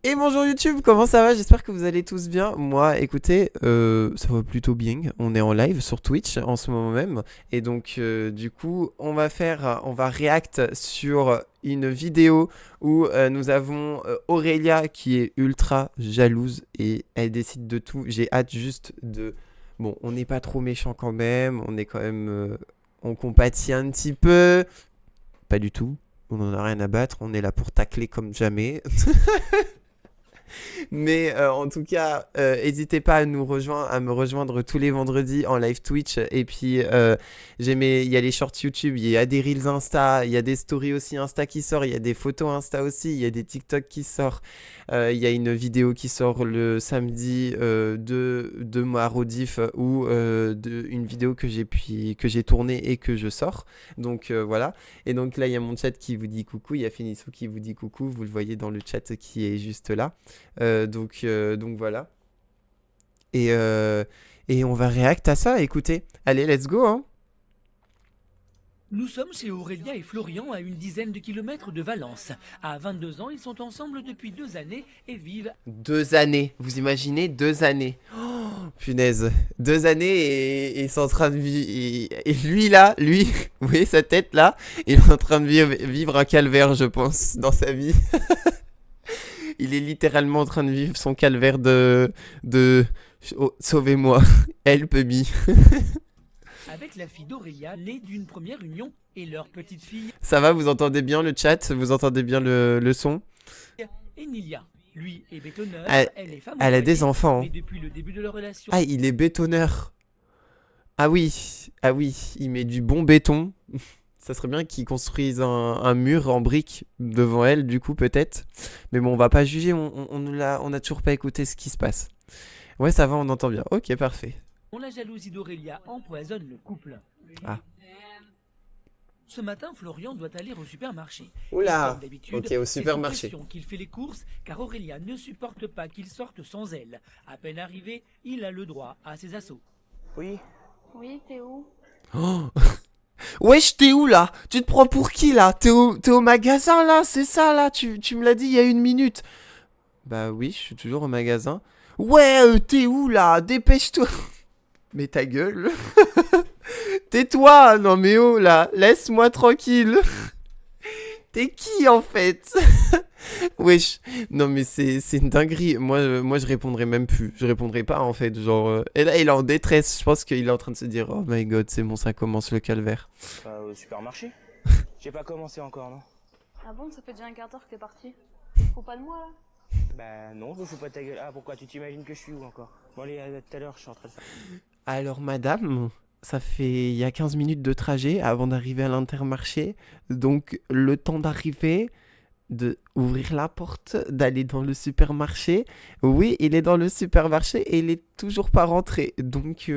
Et bonjour YouTube, comment ça va? J'espère que vous allez tous bien. Moi, écoutez, ça va plutôt bien. On est en live sur Twitch en ce moment même. Et donc, du coup, on va react sur une vidéo où nous avons Aurélia qui est ultra jalouse et elle décide de tout. J'ai hâte juste de... Bon, on n'est pas trop méchant quand même. On est quand même... on compatit un petit peu. Pas du tout. On n'en a rien à battre. On est là pour tacler comme jamais. Mais en tout cas, n'hésitez pas à me rejoindre tous les vendredis en live Twitch. Et puis, il y a les shorts YouTube, il y a des Reels Insta, il y a des stories aussi Insta qui sort, il y a des photos Insta aussi, il y a des TikTok qui sort. Il y a une vidéo qui sort le samedi de ma rediff ou une vidéo que j'ai tournée et que je sors. Donc voilà. Et donc là, il y a mon chat qui vous dit coucou, il y a Finisso qui vous dit coucou, vous le voyez dans le chat qui est juste là. Donc voilà. Et, euh, et on va react à ça, écoutez. Allez, let's go, hein. Nous sommes chez Aurélia et Florian à une dizaine de kilomètres de Valence. À 22 ans, ils sont ensemble depuis 2 années et vivent... 2 années, vous imaginez 2 années. Oh, punaise. 2 années et ils sont en train de vivre... Et lui là, lui, vous voyez sa tête là, il est en train de vivre un calvaire, je pense, dans sa vie. Il est littéralement en train de vivre son calvaire de... Oh, sauvez-moi, help me. avec la fille d'Aurélia, née d'une première union, et leur petite fille... Ça va, vous entendez bien le chat? Vous entendez bien le son? Emilia. Lui est bétonneur, elle est femme Elle a des au foyer, enfants. mais depuis le début de leur relation... Ah, il est bétonneur. Ah oui, il met du bon béton. Ça serait bien qu'il construise un mur en briques devant elle, du coup, peut-être. Mais bon, on va pas juger, on a toujours pas écouté ce qui se passe. Ouais, ça va, on entend bien. Ok, parfait. La jalousie d'Aurélia empoisonne le couple. Ah. Ce matin, Florian doit aller au supermarché. Oula. Comme d'habitude, Ok, au supermarché. c'est sous pression qu'il fait les courses, car Aurélia ne supporte pas qu'il sorte sans elle. À peine arrivé, il a le droit à ses assauts. Oui. Oui, t'es où? Oh. Wesh, t'es où là? Tu te prends pour qui là? T'es au magasin là? C'est ça là? Tu me l'as dit il y a 1 minute. Bah oui, je suis toujours au magasin. Ouais, t'es où là? Dépêche-toi. Mais ta gueule. Tais-toi. Non mais oh là, laisse-moi tranquille. T'es qui en fait? Wesh. Non mais c'est une dinguerie. Moi je répondrai même plus. Je répondrai pas en fait. Genre. Et là il est en détresse. Je pense qu'il est en train de se dire oh my god, c'est bon, ça commence le calvaire. Au supermarché. J'ai pas commencé encore, non? Ah bon, ça fait déjà un quart d'heure que t'es parti. Faut pas de moi là? Bah non, je me fous pas de ta gueule. Ah pourquoi tu t'imagines que je suis où encore? Bon allez, à tout à l'heure, je suis en train de faire. Alors madame, ça fait il y a 15 minutes de trajet avant d'arriver à l'Intermarché. Donc le temps d'arriver, de ouvrir la porte, d'aller dans le supermarché. Oui, il est dans le supermarché et il est toujours pas rentré. Donc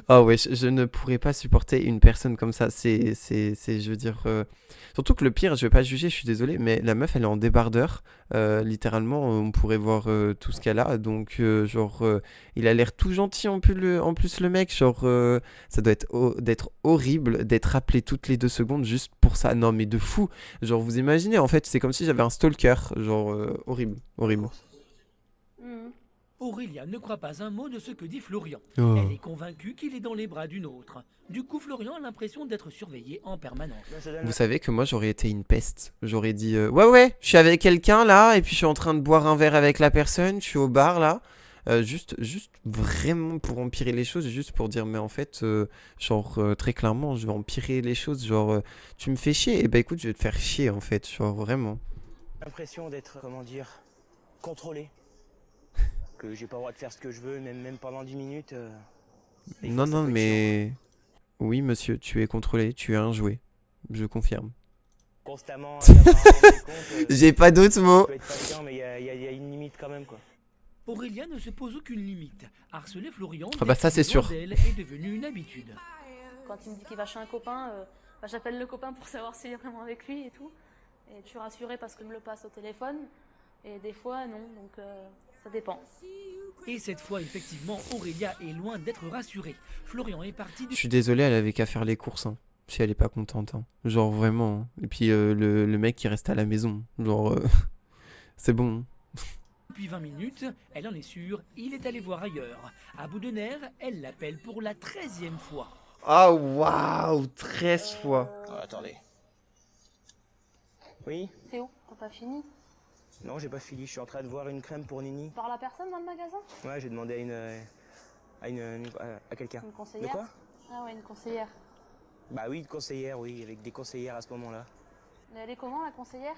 oh ouais, je ne pourrais pas supporter une personne comme ça. Je veux dire... Surtout que le pire, je vais pas juger, je suis désolé, mais la meuf, elle est en débardeur. Littéralement, on pourrait voir tout ce qu'elle a. Donc, il a l'air tout gentil en plus le mec. Genre, ça doit d'être horrible d'être appelé toutes les 2 secondes juste pour ça. Non, mais de fou. Genre, vous imaginez, en fait, c'est comme si j'avais un stalker. Genre, horrible, horrible. Aurélia ne croit pas un mot de ce que dit Florian. Oh. Elle est convaincue qu'il est dans les bras d'une autre. Du coup, Florian a l'impression d'être surveillé en permanence. Vous savez que moi j'aurais été une peste. J'aurais dit ouais, je suis avec quelqu'un là et puis je suis en train de boire un verre avec la personne, je suis au bar là. Juste vraiment pour empirer les choses, juste pour dire mais en fait très clairement je vais empirer les choses, tu me fais chier et bah écoute je vais te faire chier en fait, genre vraiment. L'impression d'être, comment dire, contrôlé. Que j'ai pas le droit de faire ce que je veux, même pendant 10 minutes. Non mais oui monsieur, tu es contrôlé, tu es un jouet, je confirme. Constamment, d'avoir un compte, J'ai pas d'autres mots. peut être patient, mais il y a une limite quand même quoi. Aurélia ne se pose aucune limite. Harceler Florian Ah bah ça, c'est sûr. d'elle est devenu une habitude. Quand il me dit qu'il va chez un copain, j'appelle le copain pour savoir s'il est vraiment avec lui et tout. Et je suis rassurée parce qu'il me le passe au téléphone. Et des fois, non, donc ça dépend. Et cette fois, effectivement, Aurélia est loin d'être rassurée. Florian est parti Je suis désolé, elle avait qu'à faire les courses. Hein. si elle est pas contente, hein. Genre vraiment, hein. Et puis le mec qui reste à la maison, genre c'est bon. Depuis 20 minutes, elle en est sûre, il est allé voir ailleurs. À bout de nerfs, elle l'appelle pour la 13e fois. Ah waouh, 13 fois. Attendez. Oui? Théo, t'as pas fini? Non, j'ai pas fini, je suis en train de voir une crème pour Nini. Par la personne dans le magasin? Ouais, j'ai demandé à quelqu'un. Une De conseillère? quoi? Ah ouais, une conseillère. Bah oui, de conseillère, oui, avec des conseillères à ce moment-là. Mais elle est comment la conseillère?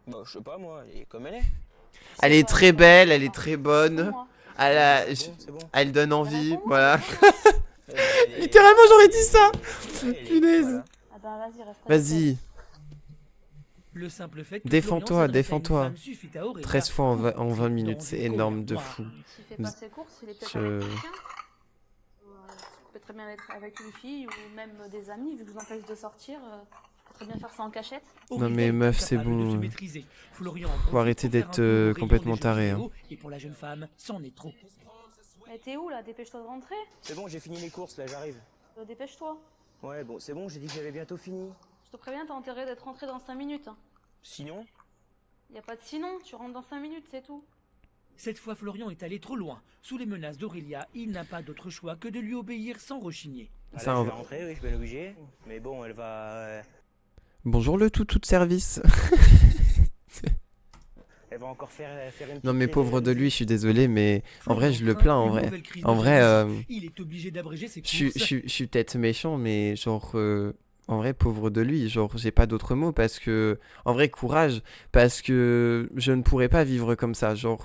Bah, je sais pas, moi, elle est comme elle est. Elle est très belle, elle est très bonne. Moi. C'est bon. Elle donne envie, Réponds-moi, voilà. réponds-moi. Littéralement, j'aurais dit ça. Punaise. Voilà. Ah ben vas-y, reste avec Vas-y, Le simple fait que Défends-toi, Florian s'adresse à une défends-toi. femme suffit à Aurélia 13 fois en 20 pour minutes, dans c'est une énorme de colère fou. noire. S'il fait pas ses courses, il est peut-être Je- avec quelqu'un. Tu peux très bien être avec une fille ou même des amis, vu que je vous empêche de sortir. Tu peux très bien faire ça en cachette. Aurélia mais est meuf, c'est incapable de bon. se maîtriser. Florian en profite Faut arrêter pour faire d'être, un tour au rayon complètement des jeux taré, vidéo, Et pour la jeune femme, c'en est trop. Mais t'es où là? Dépêche-toi de rentrer. C'est bon, j'ai fini les courses, là, j'arrive. Dépêche-toi. Ouais, bon, c'est bon, j'ai dit que j'avais bientôt fini. Je te préviens, t'as intérêt d'être rentré dans 5 minutes. Hein. Sinon? Y a pas de sinon, tu rentres dans 5 minutes, c'est tout. Cette fois, Florian est allé trop loin. Sous les menaces d'Aurélia, il n'a pas d'autre choix que de lui obéir sans rechigner. Ah, Ça, là, on je va- vais rentrer, oui, je vais l'obliger. Mais bon, elle va... Bonjour le tout de service. Elle va encore faire une Non mais petite pauvre de lui, je suis désolé, mais en vrai je le Florian plains en craint une vrai. nouvelle crise En de vrai, jalousie. Il est obligé d'abréger ses courses. je suis peut-être méchant, mais genre en vrai pauvre de lui, genre j'ai pas d'autres mots parce que en vrai courage parce que je ne pourrais pas vivre comme ça. Genre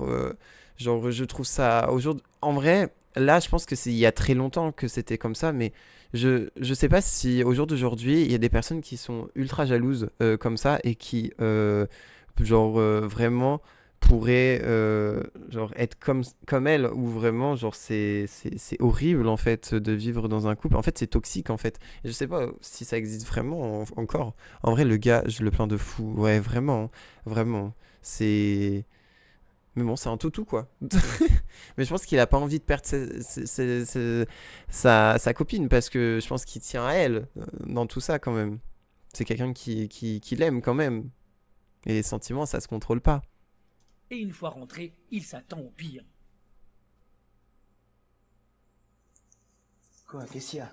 je trouve ça aujourd'hui. En vrai, là je pense que c'est il y a très longtemps que c'était comme ça, mais je sais pas si au jour d'aujourd'hui il y a des personnes qui sont ultra jalouses comme ça et qui vraiment pourrait genre être comme elle ou vraiment genre c'est horrible en fait de vivre dans un couple en fait c'est toxique en fait et je sais pas si ça existe vraiment encore en vrai le gars je le plains de fou ouais vraiment vraiment c'est mais bon c'est un toutou quoi mais je pense qu'il a pas envie de perdre sa copine parce que je pense qu'il tient à elle dans tout ça quand même c'est quelqu'un qui l'aime quand même et les sentiments ça se contrôle pas. Et une fois rentré, il s'attend au pire. Quoi, qu'est-ce qu'il y a?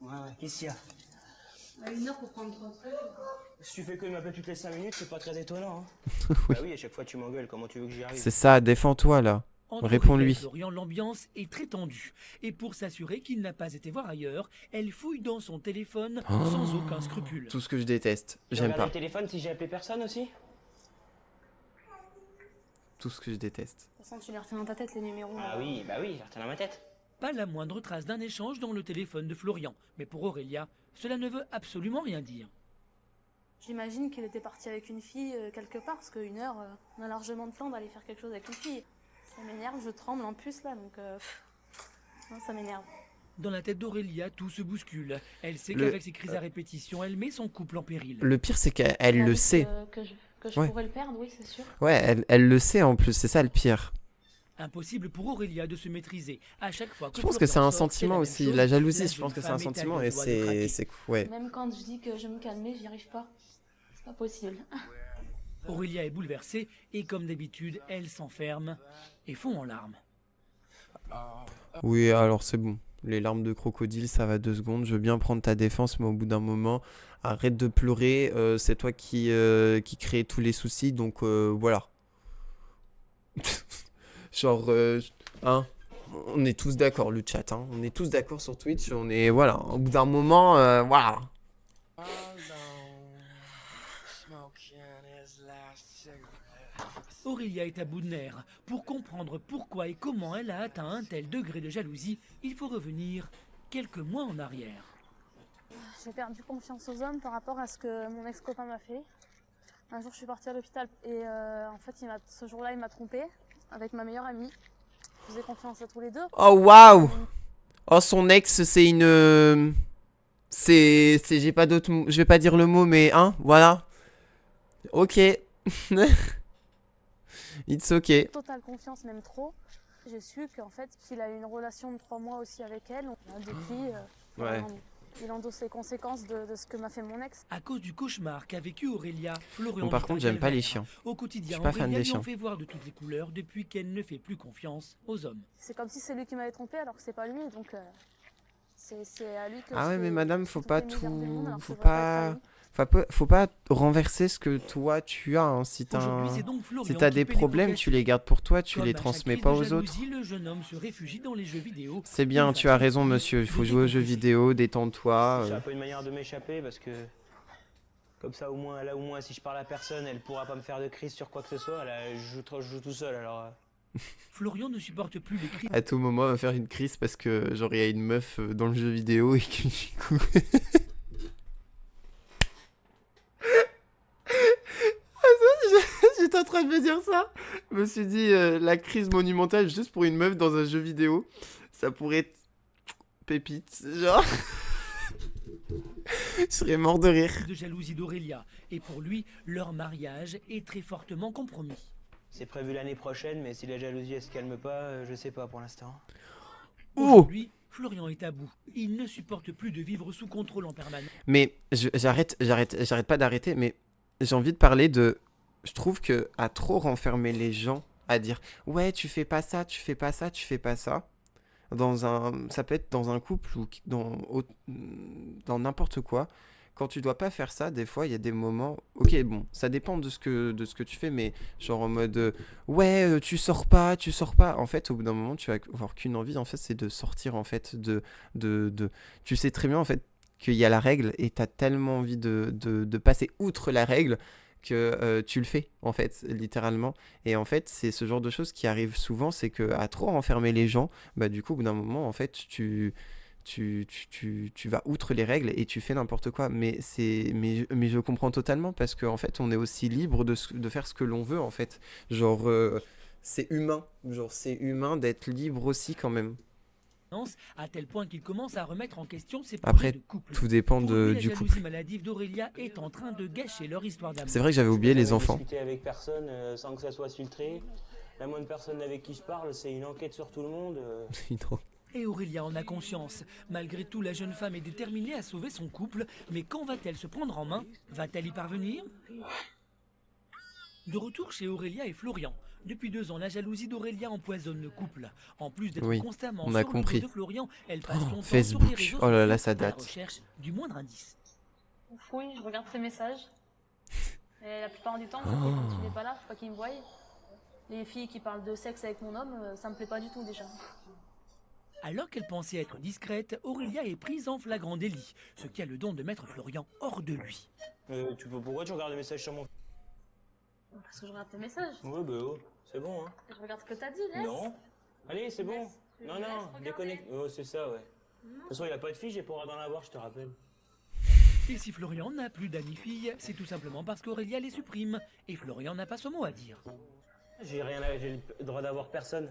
Ouais, qu'est-ce qu'il y a? 1 heure pour prendre 3 trucs. Si tu fais que m'appeler toutes les 5 minutes, c'est pas très étonnant, hein. Bah oui, à chaque fois tu m'engueules, comment tu veux que j'y arrive? C'est ça, défends-toi là. Entre Réponds-lui. Aurélia et Florian, l'ambiance est très tendue. Et pour s'assurer qu'il n'a pas été voir ailleurs, elle fouille dans son téléphone sans aucun scrupule. Tout ce que je déteste, Je j'aime regarde pas. le téléphone si j'ai appelé personne aussi? Tout ce que je déteste. De toute façon, tu les retiens dans ta tête, les numéros. Ah oui, bah oui, j'ai retenu dans ma tête. Pas la moindre trace d'un échange dans le téléphone de Florian. Mais pour Aurélia, cela ne veut absolument rien dire. J'imagine qu'il était parti avec une fille quelque part, parce qu'une heure, on a largement de temps d'aller faire quelque chose avec une fille. Ça m'énerve, je tremble en plus là, donc non, ça m'énerve. Dans la tête d'Aurélia, tout se bouscule. Elle sait Le- qu'avec ses crises à répétition, elle met son couple en péril. Le pire, c'est qu'elle le Avec, sait. Que je Ouais. pourrais le perdre, oui, c'est sûr. Ouais, elle le sait en plus, c'est ça le pire. Impossible pour Aurélia de se maîtriser. À chaque fois que Je pense que Florian c'est un sort, sentiment la même aussi. chose. La jalousie, La je pense jeune que c'est un femme est à sentiment deux et doigts de craquer. c'est ouais. Même quand je dis que je vais me calmer, j'y arrive pas. C'est pas possible. Aurélia est bouleversée et comme d'habitude, elle s'enferme et fond en larmes. Oui, alors c'est bon. Les larmes de crocodile, ça va 2 secondes. Je veux bien prendre ta défense, mais au bout d'un moment, arrête de pleurer. C'est toi qui crée tous les soucis, donc voilà. Genre, hein, on est tous d'accord, le chat. Hein, on est tous d'accord sur Twitch. On est, voilà. Au bout d'un moment, voilà. Aurélia est à bout de nerfs. Pour comprendre pourquoi et comment elle a atteint un tel degré de jalousie, il faut revenir quelques mois en arrière. J'ai perdu confiance aux hommes par rapport à ce que mon ex-copain m'a fait. Un jour, je suis partie à l'hôpital et en fait, ce jour-là, il m'a trompée avec ma meilleure amie. Je faisais confiance à tous les deux. Oh waouh. Oh son ex, c'est une. J'ai pas d'autres mots. Je vais pas dire le mot, mais hein, voilà. Ok. It's ok. Totale confiance, même trop. J'ai su qu'en fait, qu'il a eu une relation de 3 mois aussi avec elle. Depuis, Ouais. il endosse les conséquences de ce que m'a fait mon ex. À cause du cauchemar qu'a vécu Aurélia, Florian Bon, par vit un contre, j'aime pas les calvaire. chiens. Au Je quotidien, suis pas fan Aurélia des lui en chiens. fait voir de toutes les couleurs depuis qu'elle ne fait plus confiance aux hommes. C'est comme si c'est lui qui m'avait trompé alors que c'est pas lui, donc c'est à lui que Ah ouais, je mais fais madame, faut toutes pas les misères du monde, tout... alors que Faut ça devrait pas pas... être à lui. Faut pas renverser ce que toi tu as. Hein. Si Aujourd'hui, c'est t'as donc Florian si t'as qui des paie les pots problèmes, tu cassés. les gardes pour toi, tu Comme les à chaque transmets crise pas de aux autres. jalousie, le jeune homme se réfugie dans les jeux vidéo. C'est bien, Une tu as façon raison, pour lui monsieur. Il faut de jouer aux jeux décompresser. vidéo, détends-toi. C'est un peu une manière de m'échapper parce que comme ça au moins si je parle à personne, elle pourra pas me faire de crise sur quoi que ce soit. Là, je joue tout seul alors. Florian ne supporte plus les cris À tout moment, elle va faire une crise parce que genre il y a une meuf dans le jeu vidéo et que du coup. J'étais en train de me dire ça. Je me suis dit la crise monumentale juste pour une meuf dans un jeu vidéo, ça pourrait être pépite, genre. Je serais mort de rire. de jalousie d'Aurélia. Et pour lui, leur mariage est très fortement compromis. C'est prévu l'année prochaine, mais si la jalousie elle se calme pas, je sais pas pour l'instant. Oh. Aujourd'hui, Florian est à bout. Il ne supporte plus de vivre sous contrôle en permanence. Mais j'arrête pas d'arrêter, mais j'ai envie de parler de... Je trouve que à trop renfermer les gens, à dire « Ouais, tu fais pas ça, tu fais pas ça, tu fais pas ça », ça peut être dans un couple ou dans n'importe quoi. Quand tu dois pas faire ça, des fois, il y a des moments... Ok, bon, ça dépend de ce que tu fais, mais genre en mode ouais, tu sors pas, tu sors pas. En fait, au bout d'un moment, tu vas avoir qu'une envie, en fait, c'est de sortir, en fait, Tu sais très bien, en fait, qu'il y a la règle et t'as tellement envie de passer outre la règle que tu le fais, en fait, littéralement. Et en fait, c'est ce genre de choses qui arrivent souvent, c'est que à trop renfermer les gens, bah du coup, au bout d'un moment, en fait, tu vas outre les règles et tu fais n'importe quoi. Mais je comprends totalement parce qu'en fait, on est aussi libre de faire ce que l'on veut, en fait. Genre, c'est humain. Genre, c'est humain d'être libre aussi, quand même. À tel point qu'il commence à remettre en question ses Après, projets de couple. tout dépend Pour lui, la du jalousie couple. maladive d'Aurélia est en train de gâcher leur histoire d'amour. C'est vrai que j'avais oublié les Jamais enfants. discuter avec personne sans que ça soit filtré. La moindre personne avec qui je parle, c'est une enquête sur tout le monde. Et Aurélia en a conscience. Malgré tout, la jeune femme est déterminée à sauver son couple. Mais quand va-t-elle se prendre en main? Va-t-elle y parvenir? De retour chez Aurélia et Florian. Depuis 2 ans, la jalousie d'Aurélia empoisonne le couple. En plus d'être Oui, constamment on a sur le compris. dos de Florian, elle passe son temps Facebook. sur les réseaux Oh là là, sociaux ça à la date. recherche du moindre indice. Je fouille, je regarde ses messages. Et la plupart du temps, quand tu n'es pas là, faut pas qu'il me voie. Les filles qui parlent de sexe avec mon homme, ça me plaît pas du tout déjà. Alors qu'elle pensait être discrète, Aurélia est prise en flagrant délit, ce qui a le don de mettre Florian hors de lui. Pourquoi tu regardes les messages sur mon... Parce que je regarde tes messages. Ouais, bah oh, c'est bon, hein. Je regarde ce que t'as dit, laisse. Non. Allez, c'est bon. Laisse. Je Non, laisse non, regarder. déconnecte. Oh, c'est ça, ouais. De toute façon, il a pas de fille, j'ai pas le droit d'en avoir, je te rappelle. Et si Florian n'a plus d'amis filles, c'est tout simplement parce qu'Aurélia les supprime. Et Florian n'a pas son mot à dire. J'ai le droit d'avoir personne.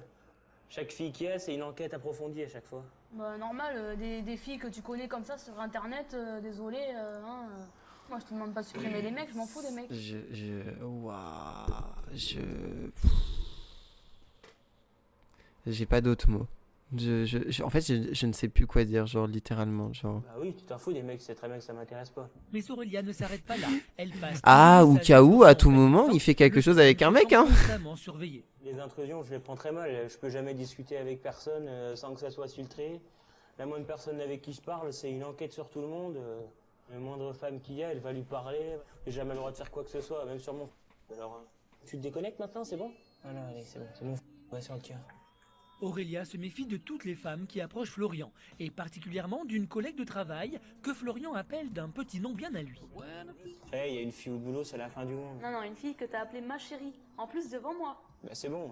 Chaque fille qui est, c'est une enquête approfondie à chaque fois. Bah, normal, des filles que tu connais comme ça sur internet, désolé. Moi, je te demande pas de supprimer les mecs, je m'en fous des mecs. J'ai pas d'autres mots. En fait, je ne sais plus quoi dire, genre littéralement, genre. Bah oui, tu t'en fous des mecs, c'est très bien que ça m'intéresse pas. Mais Aurélia ne s'arrête pas là. Elle passe Ah, tous les au messages cas où, à en tout fait, moment, il fait quelque chose avec un mec, hein. Constamment surveillé. Les intrusions, je les prends très mal. Je peux jamais discuter avec personne sans que ça soit filtré. La moindre personne avec qui je parle, c'est une enquête sur tout le monde. La moindre femme qu'il y a, elle va lui parler. J'ai jamais le droit de faire quoi que ce soit, même sur mon... Alors, tu te déconnectes maintenant, c'est bon? Voilà, allez, c'est bon, c'est mon... Ouais, sur le tien. Aurélia se méfie de toutes les femmes qui approchent Florian, et particulièrement d'une collègue de travail que Florian appelle d'un petit nom bien à lui. Hey, il y a une fille au boulot, c'est la fin du monde. Non, une fille que t'as appelée ma chérie, en plus devant moi. Bah c'est bon,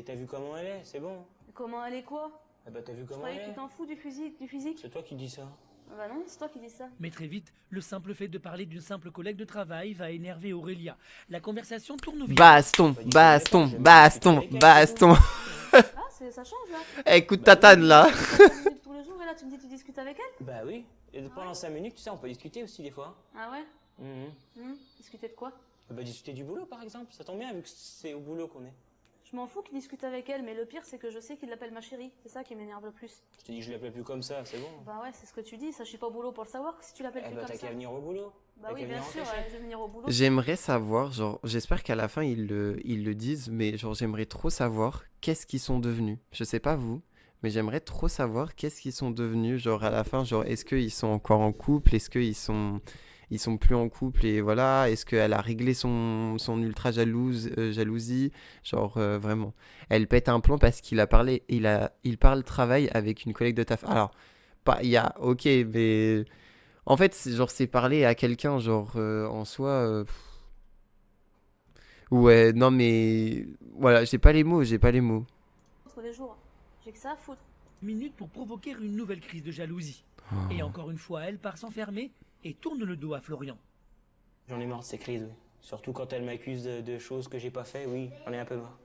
t'as vu comment elle est, c'est bon. Comment elle est quoi? Ah bah t'as vu Je comment croyais elle que tu est. t'en fous du physique. C'est toi qui dis ça. Bah non, c'est toi qui dis ça. Mais très vite, le simple fait de parler d'une simple collègue de travail va énerver Aurélia. La conversation tourne au vide. Baston. Ah, ça change là. Écoute Tatane là. Tous les jours et là tu me dis tu discutes avec elle? Bah oui, et pendant 5 minutes, tu sais, on peut discuter aussi des fois. Ah ouais? Discuter de quoi? Bah discuter du boulot par exemple, ça tombe bien vu que c'est au boulot qu'on est. Je Je m'en fous qu'il discute avec elle, mais le pire, c'est que je sais qu'il l'appelle ma chérie. C'est ça qui m'énerve le plus. Je t'ai dit que je l'appelais plus comme ça, c'est bon. Bah ouais, c'est ce que tu dis. Ça, je suis pas au boulot pour le savoir si tu l'appelles Eh plus bah comme t'as ça. qu'à venir au boulot. Bah T'as oui, qu'à bien venir en sûr, cachette. je vais venir au boulot. J'aimerais savoir, genre, j'espère qu'à la fin ils le disent, mais genre, j'aimerais trop savoir qu'est-ce qu'ils sont devenus. Je sais pas vous, mais j'aimerais trop savoir qu'est-ce qu'ils sont devenus. Genre, à la fin, genre, est-ce qu'ils sont encore en couple? Est-ce ils sont plus en couple et voilà? Est-ce qu'elle a réglé son ultra jalousie? Genre, vraiment. Elle pète un plomb parce il parle travail avec une collègue de taf. Alors, pas, il y a, ok, mais. En fait, genre, c'est parler à quelqu'un, genre, en soi. Ouais, non, mais. Voilà, j'ai pas les mots. Tous les jours. J'ai que ça à foutre. Minutes pour provoquer une nouvelle crise de jalousie. Oh. Et encore une fois, elle part s'enfermer et tourne le dos à Florian. J'en ai marre de ces crises, oui. Surtout quand elle m'accuse de choses que j'ai pas fait, oui, j'en ai un peu marre.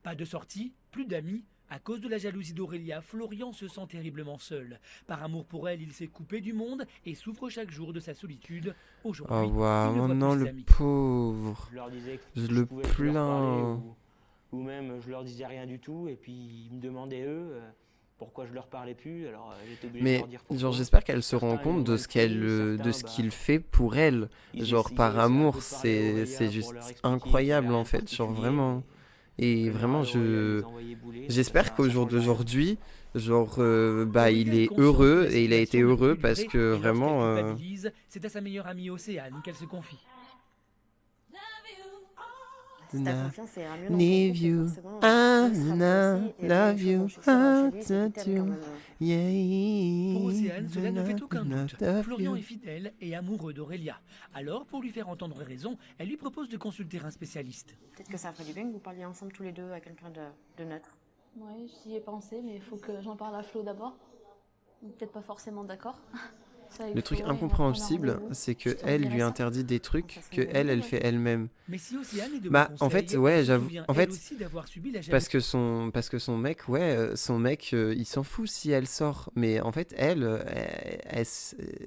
Pas de sortie, plus d'amis. À cause de la jalousie d'Aurélia, Florian se sent terriblement seul. Par amour pour elle, il s'est coupé du monde et souffre chaque jour de sa solitude. Aujourd'hui, Oh, il ne waouh, voit non, plus ses le amis. pauvre. Je leur disais que Je je le pouvais plus leur parler, plains. ou même je leur disais rien du tout, et puis ils me demandaient eux pourquoi je leur parlais plus, alors j'étais obligé de Mais, leur dire pourquoi. genre, j'espère qu'elle se Certains, rend ils compte l'ont de mal ce pris, de ce certains, qu'il fait pour elle. ils Genre, essayaient, par c'est un peu amour, de parler à Aurélia c'est pour juste leur expliquer incroyable, qu'il y avait en rien de fait. Genre, particulier, vraiment. Et que vraiment, le moral d'Aurélia les envoyait bouler, donc j'espère qu'au ça jour change rien. d'aujourd'hui, genre, bah, Aurélia il est est consciente que heureux la et il a été situation ne peut heureux plus parce durer, que et lorsqu'elle vraiment. culpabilise, c'est à sa meilleure amie Océane qu'elle se confie. Si ta confiance ira mieux dans ton Leave couple, you, forcément, I lui sera mieux aussi. Et la même love chose, you, dont je suis sûre, chez lui, c'est I qu'il t'aime quand même. yeah. Pour Océane, cela ne fait aucun doute. Love Florian you. est fidèle et amoureux d'Aurélia. Alors, pour lui faire entendre raison, elle lui propose de consulter un spécialiste. Peut-être que ça ferait du bien que vous parliez ensemble tous les deux à quelqu'un de neutre. Ouais, j'y ai pensé, mais il faut que j'en parle à Flo d'abord. Peut-être pas forcément d'accord. Ça, avec Le truc Flo, et on va prendre un incompréhensible, rendez-vous. c'est Je que te elle redirai lui ça. interdit des trucs Ça serait que une bonne elle idée, ouais. fait elle-même. Mais si Océane est de Bah, bons en fait, conseils, ouais, elle se j'avoue. souvient, En elle fait, aussi d'avoir subi la jalousie. parce que son mec, son mec, il s'en fout si elle sort. Mais en fait,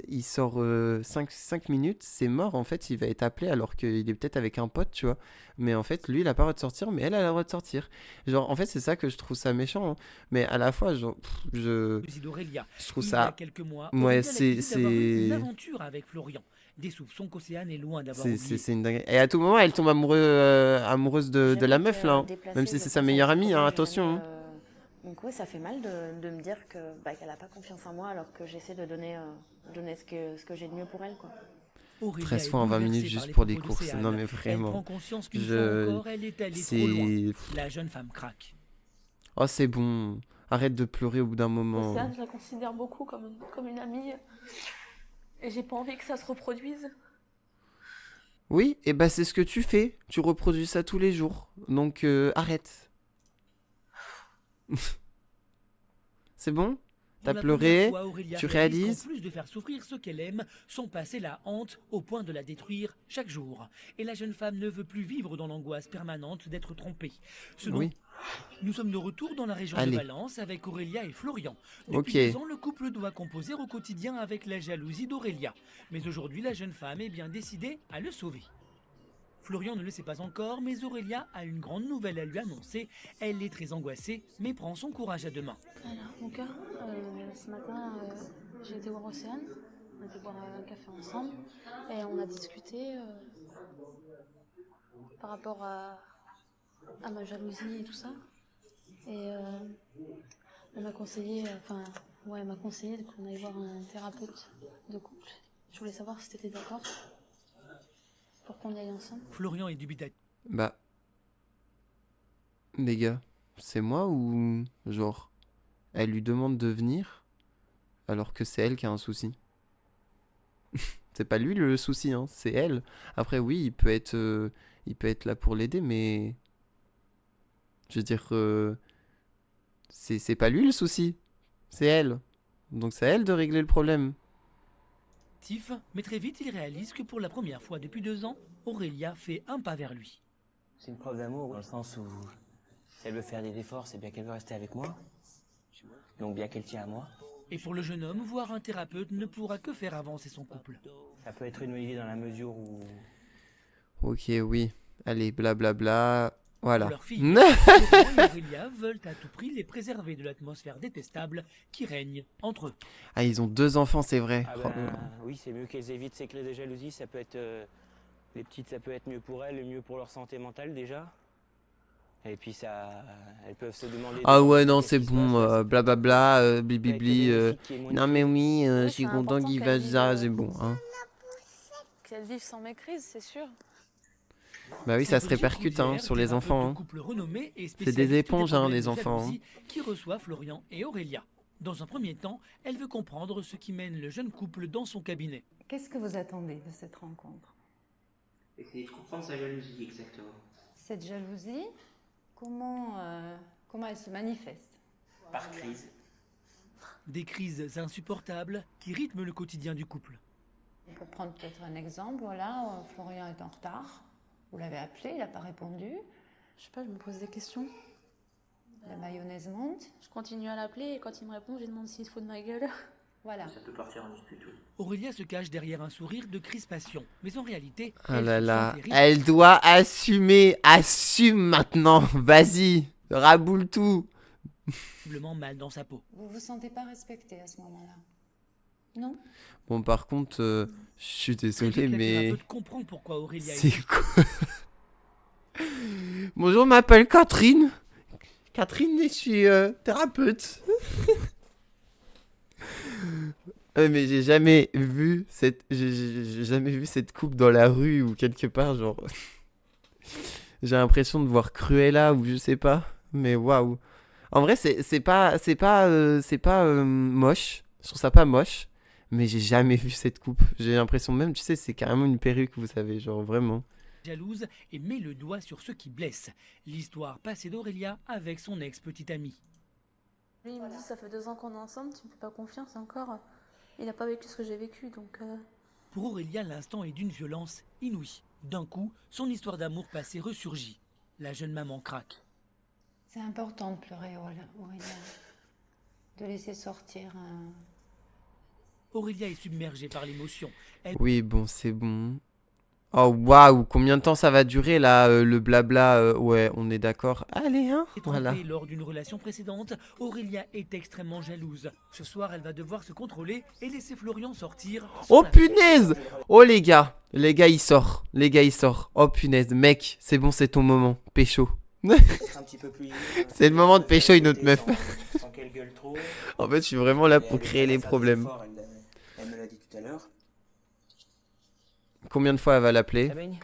il sort 5 minutes, c'est mort. En fait, il va être appelé alors qu'il est peut-être avec un pote, tu vois. Mais en fait, lui, il a pas le droit de sortir, mais elle a le droit de sortir. Genre, en fait, c'est ça que je trouve ça méchant, hein. Mais à la fois, genre, jalousie d'Aurélia. je trouve Il y a ça. quelques mois, Ouais, Aurélia l'accuse d'avoir eu une c'est. aventure avec Florian. Des soupçons qu'Océane est loin d'avoir C'est oublié. c'est une dinguerie. Et à tout moment, elle tombe amoureuse de la meuf, là, hein. Même si c'est sa meilleure amie, hein, attention, hein. Donc ouais, ça fait mal de me dire que qu'elle a pas confiance en moi alors que j'essaie de donner ce que j'ai de mieux pour elle, quoi. Aurélia 13 est fois en 20 bouleversée minutes par juste les pour des propos courses. d'Océane. Non, mais Elle vraiment. prend conscience qu'une Je- fois encore, elle est allée trop loin. C'est. La jeune femme craque. Oh, c'est bon. Arrête de pleurer au bout d'un moment. Océane, je la considère beaucoup comme une amie. Et j'ai pas envie que ça se reproduise. Oui, et bah c'est ce que tu fais. Tu reproduis ça tous les jours. Donc arrête. C'est bon? T'as Pour la pleuré, première fois, Aurélia tu réalise réalises. qu'en plus de faire souffrir ceux qu'elle aime, son passé la hante au point de la détruire chaque jour. Et la jeune femme ne veut plus vivre dans l'angoisse permanente d'être trompée. Ce dont Oui. nous sommes de retour dans la région Allez. de Valence avec Aurélia et Florian. Depuis Ok. 2 ans, le couple doit composer au quotidien avec la jalousie d'Aurélia. Mais aujourd'hui, la jeune femme est bien décidée à le sauver. Florian ne le sait pas encore, mais Aurélia a une grande nouvelle à lui annoncer. Elle est très angoissée, mais prend son courage à deux mains. Alors, mon cœur, ce matin, j'ai été voir Océane. On a été boire un café ensemble. Et on a discuté par rapport à ma jalousie et tout ça. Et elle m'a conseillé, qu'on aille voir un thérapeute de couple. Je voulais savoir si tu étais d'accord pour qu'on y aille ensemble. Florian est dubitatif. Bah. Les gars, c'est moi ou. Genre. Elle lui demande de venir alors que c'est elle qui a un souci. C'est pas lui le souci, hein, c'est elle. Après, oui, il peut être là pour l'aider, mais. Je veux dire. C'est pas lui le souci. C'est elle. Donc c'est à elle de régler le problème. Mais très vite, il réalise que pour la première fois depuis 2 ans, Aurélia fait un pas vers lui. C'est une preuve d'amour dans le sens où si elle veut faire des efforts, c'est bien qu'elle veut rester avec moi. Donc bien qu'elle tient à moi. Et pour le jeune homme, voir un thérapeute ne pourra que faire avancer son couple. Ça peut être une bonne idée dans la mesure où Ok, oui. Allez, blablabla. Voilà. Pour leur fille, Florian et Aurélia veulent à tout prix les préserver de l'atmosphère détestable qui règne entre eux. Ah, ils ont 2 enfants, c'est vrai. Ah Oh bah, là là. oui, c'est mieux qu'elles évitent ces clés de jalousie. Ça peut être les petites, ça peut être mieux pour elles, mieux pour leur santé mentale déjà. Et puis ça, elles peuvent se demander. Ah dedans, ouais, non, qu'est-ce c'est qui se bon, passe, là, blabla, avec blibli. le bénéfique qui est moins Non mais oui, je Oui, suis c'est content important qu'il qu'elle fasse vive, ça, c'est bon. Hein. Qu'elles vivent sans méprise, c'est sûr. Bah oui, ça se Brigitte répercute hein, Roudière, sur les thérapeute enfants. de Hein. couple renommé et C'est des spécialiste éponges, hein, problèmes les de enfants. jalousie, qui reçoit Florian et Aurélia. Dans un premier temps, elle veut comprendre ce qui mène le jeune couple dans son cabinet. Qu'est-ce que vous attendez de cette rencontre? Essayer de comprendre sa jalousie, exactement. Cette jalousie, comment elle se manifeste? Par crise. Des crises insupportables qui rythment le quotidien du couple. On peut prendre peut-être un exemple. Voilà, Florian est en retard. Vous l'avez appelé, il n'a pas répondu. Je sais pas, je me pose des questions. La mayonnaise monte. Je continue à l'appeler et quand il me répond, je lui demande s'il se fout de ma gueule. Voilà. Ça peut partir en dispute. Oui. Aurélia se cache derrière un sourire de crispation. Mais en réalité, Ah elle là se là, sent terrible. elle doit assumer, assume maintenant, vas-y, raboule tout. Visiblement mal dans sa peau. Vous vous sentez pas respecté à ce moment-là? Non? Bon par contre, je suis désolé Brigitte, la mais... thérapeute, comprend pourquoi Aurélia C'est est... quoi? Bonjour, je m'appelle Catherine. Catherine, je suis thérapeute. Mais j'ai jamais vu j'ai jamais vu cette coupe dans la rue ou quelque part, genre. J'ai l'impression de voir Cruella ou je sais pas. Mais waouh. En vrai, c'est pas moche. Je trouve ça pas moche. Mais j'ai jamais vu cette coupe. J'ai l'impression même, tu sais, c'est carrément une perruque, vous savez, genre vraiment. jalouse et met le doigt sur ce qui blesse. L'histoire passée d'Aurélia avec son ex-petite amie. Lui, il me dit, ça fait 2 ans qu'on est ensemble, tu me fais pas confiance encore. Il n'a pas vécu ce que j'ai vécu, donc... Pour Aurélia, l'instant est d'une violence inouïe. D'un coup, son histoire d'amour passé ressurgit. La jeune maman craque. C'est important de pleurer, Aurélia. De laisser sortir un... Aurélia est submergée par l'émotion. Elle Oui, bon, c'est bon. Oh, waouh, combien de temps ça va durer, là, le blabla ouais, on est d'accord. Allez, hein, est trompée voilà. lors d'une relation précédente. Aurélia est extrêmement jalouse. Ce soir, elle va devoir se contrôler et laisser Florian sortir. sans Oh, la- punaise! Oh, les gars, il sort. Oh, punaise, mec, c'est bon, c'est ton moment. Pécho. Être un petit peu plus. C'est le moment de pécho une autre meuf. Sans qu'elle gueule trop. En fait, je suis vraiment là Et pour elle est créer pas les dans sa problèmes. fort, elle me l'a dit tout à l'heure. Combien de fois elle va l'appeler? Ça baigne?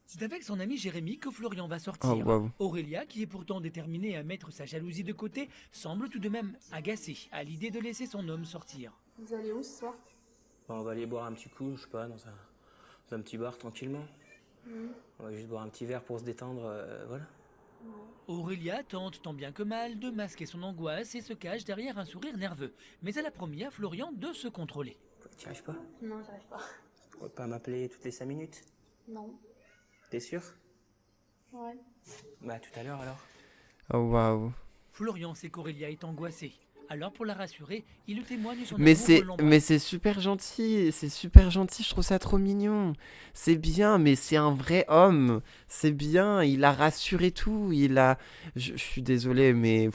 C'est avec son ami Jérémy que Florian va sortir. Oh, waouh. Aurélia, qui est pourtant déterminée à mettre sa jalousie de côté, semble tout de même agacée à l'idée de laisser son homme sortir. Vous allez où ce soir? Bon, on va aller boire un petit coup, je sais pas, dans un petit bar tranquillement. On va juste boire un petit verre pour se détendre, voilà. Aurélia tente tant bien que mal de masquer son angoisse et se cache derrière un sourire nerveux. Mais elle a promis à Florian de se contrôler. T'y arrives pas? Non, j'arrive pas. On va pas m'appeler toutes les 5 minutes? Non. T'es sûr? Ouais. Bah, tout à l'heure alors. Oh, waouh. Florian sait qu'Aurélia est angoissée. Alors pour la rassurer, il lui témoigne son Mais amour en c'est super gentil, je trouve ça trop mignon. C'est bien, mais c'est un vrai homme. C'est bien, il a rassuré tout, je suis désolé, mais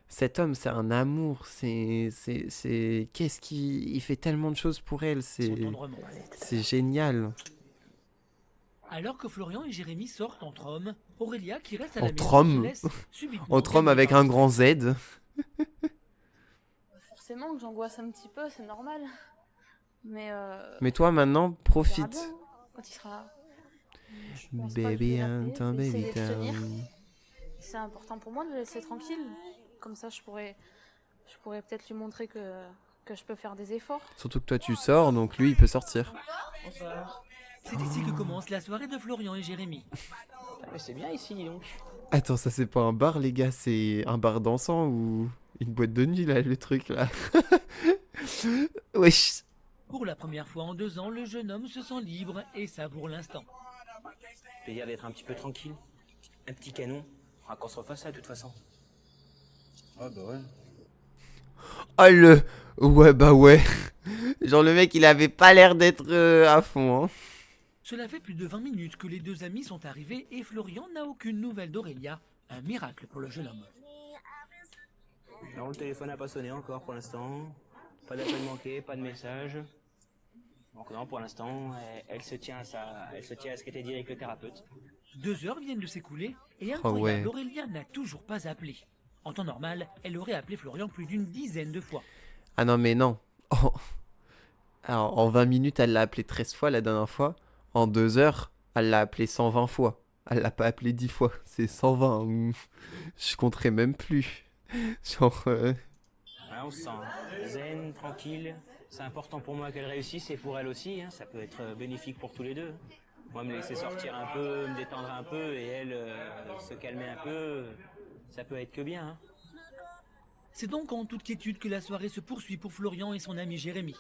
cet homme, c'est un amour, qu'est-ce il fait tellement de choses pour elle, son tendrement. c'est génial. Alors que Florian et Jérémy sortent entre hommes, Aurélia, qui reste à la Entre maison, hommes se laisse subitement Entre hommes gagner avec par un le grand Z. Forcément que j'angoisse un petit peu, c'est normal. Mais Mais toi, maintenant, on verra profite. bien, hein, quand il sera... Je pense pas que je Baby, vais l'appeler, Antin, je vais baby essayer de tenir. down. C'est important pour moi de le laisser tranquille. Comme ça, je pourrais peut-être lui montrer que je peux faire des efforts. Surtout que toi, tu sors, donc lui, il peut sortir. C'est ici que commence la soirée de Florian et Jérémy. Mais c'est bien ici, dis donc. Attends, ça c'est pas un bar, les gars, c'est un bar dansant ou une boîte de nuit, là, le truc, là. Wesh. Pour la première fois en 2 ans, le jeune homme se sent libre et savoure l'instant. Plaisir d'être un petit peu tranquille. Un petit canon. On va qu'on se refasse ça de toute façon. Ah bah ouais. Oh, ouais, bah ouais. Genre, le mec, il avait pas l'air d'être à fond, hein. Cela fait plus de 20 minutes que les deux amis sont arrivés et Florian n'a aucune nouvelle d'Aurélia. Un miracle pour le jeune homme. Non, le téléphone n'a pas sonné encore pour l'instant. Pas d'appel manqué, pas de message. Donc non, pour l'instant, elle se tient à ce qu'était dit avec le thérapeute. 2 heures viennent de s'écouler et Oh incroyable, ouais. Aurélia n'a toujours pas appelé. En temps normal, elle aurait appelé Florian plus d'une dizaine de fois. Ah non, mais non. Oh. Alors, en 20 minutes, elle l'a appelé 13 fois la dernière fois. En 2 heures, elle l'a appelé 120 fois. Elle l'a pas appelé 10 fois. C'est 120. Je compterai même plus. Genre... Voilà, on se sent zen, tranquille. C'est important pour moi qu'elle réussisse et pour elle aussi. Hein. Ça peut être bénéfique pour tous les deux. Moi, me laisser sortir un peu, me détendre un peu et elle se calmer un peu, ça peut être que bien. Hein. C'est donc en toute quiétude que la soirée se poursuit pour Florian et son ami Jérémy.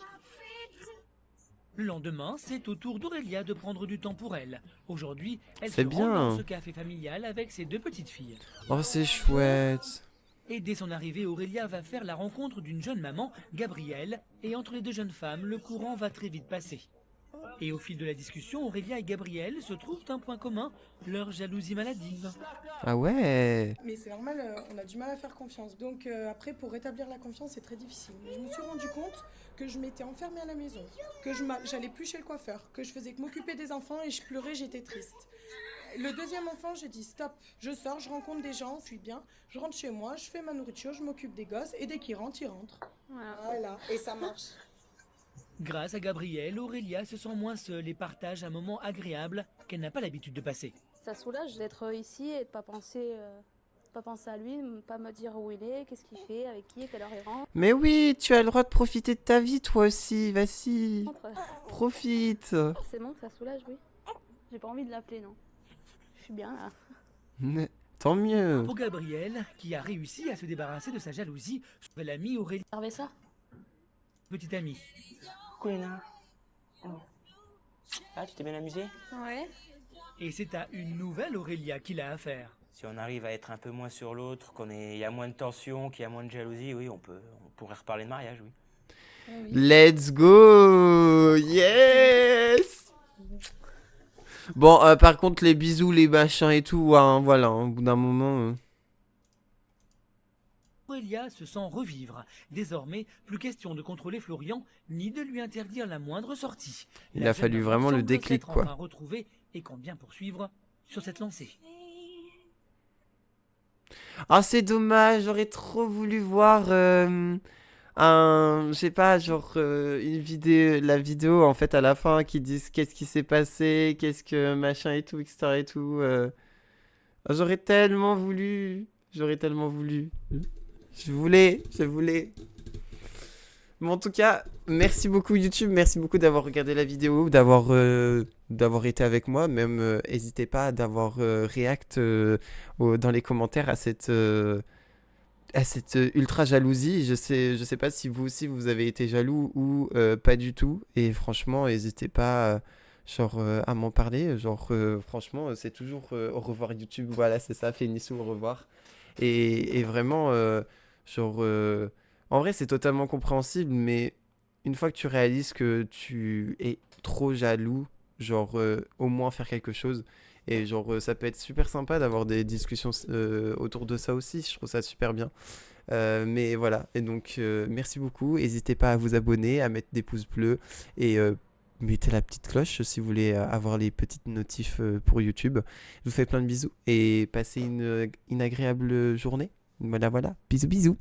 Le lendemain, c'est au tour d'Aurélia de prendre du temps pour elle. Aujourd'hui, elle se C'est rend bien. dans ce café familial avec ses 2 petites filles. Oh, c'est chouette. Et dès son arrivée, Aurélia va faire la rencontre d'une jeune maman, Gabrielle, et entre les 2 jeunes femmes, le courant va très vite passer. Et au fil de la discussion, Aurélia et Gabrielle se trouvent un point commun, leur jalousie maladive. Ah ouais. Mais c'est normal, on a du mal à faire confiance. Donc après, pour rétablir la confiance, c'est très difficile. Mais je me suis rendu compte que je m'étais enfermée à la maison, que j'allais plus chez le coiffeur, que je faisais que m'occuper des enfants et je pleurais, j'étais triste. Le deuxième enfant, j'ai dit stop. Je sors, je rencontre des gens, je suis bien. Je rentre chez moi, je fais ma nourriture, je m'occupe des gosses et dès qu'ils rentrent, ils rentrent. Voilà, et ça marche. Grâce à Gabrielle, Aurélia se sent moins seule et partage un moment agréable qu'elle n'a pas l'habitude de passer. Ça soulage d'être ici et de pas penser à lui, pas me dire où il est, qu'est-ce qu'il fait, avec qui, à quelle heure il rentre. Mais oui, tu as le droit de profiter de ta vie, toi aussi. Vas-y. Profite. C'est bon, ça soulage, oui. J'ai pas envie de l'appeler, non. Je suis bien là. Tant mieux. Pour Gabrielle, qui a réussi à se débarrasser de sa jalousie, son bel ami Aurélia, Servez ça. petite amie. Coucou Léna. Ah, tu t'es bien amusé? Ouais. Et c'est à une nouvelle Aurélia qu'il a affaire. Si on arrive à être un peu moins sur l'autre, il y a moins de tension, qu'il y a moins de jalousie, oui, on pourrait reparler de mariage, oui. Let's go. Yes. Bon, par contre, les bisous, les machins et tout, hein, voilà, hein, au bout d'un moment... Aurélia se sent revivre. Désormais, plus question de contrôler Florian, ni de lui interdire la moindre sortie. Il La a fallu jeune vraiment le semble déclic, s'être quoi. enfin retrouvée et compte bien poursuivre sur cette lancée. Ah, c'est dommage, j'aurais trop voulu voir je sais pas, genre une vidéo, la vidéo en fait à la fin qui disent qu'est-ce qui s'est passé, qu'est-ce que machin et tout, etc. et tout. J'aurais tellement voulu. Je voulais. Mais en tout cas, merci beaucoup YouTube, merci beaucoup d'avoir regardé la vidéo, d'avoir été avec moi. Même n'hésitez pas d'avoir react dans les commentaires à cette ultra jalousie. Je sais pas si vous aussi vous avez été jaloux ou pas du tout. Et franchement, n'hésitez pas à m'en parler. Franchement, c'est toujours au revoir YouTube. Voilà, c'est ça, finissons au revoir. Et vraiment, en vrai, c'est totalement compréhensible, mais une fois que tu réalises que tu es trop jaloux, au moins faire quelque chose. Et ça peut être super sympa d'avoir des discussions autour de ça aussi. Je trouve ça super bien. Mais voilà. Et donc, merci beaucoup. N'hésitez pas à vous abonner, à mettre des pouces bleus et mettez la petite cloche si vous voulez avoir les petites notifs pour YouTube. Je vous fais plein de bisous et passez une agréable journée. Voilà. Bisous.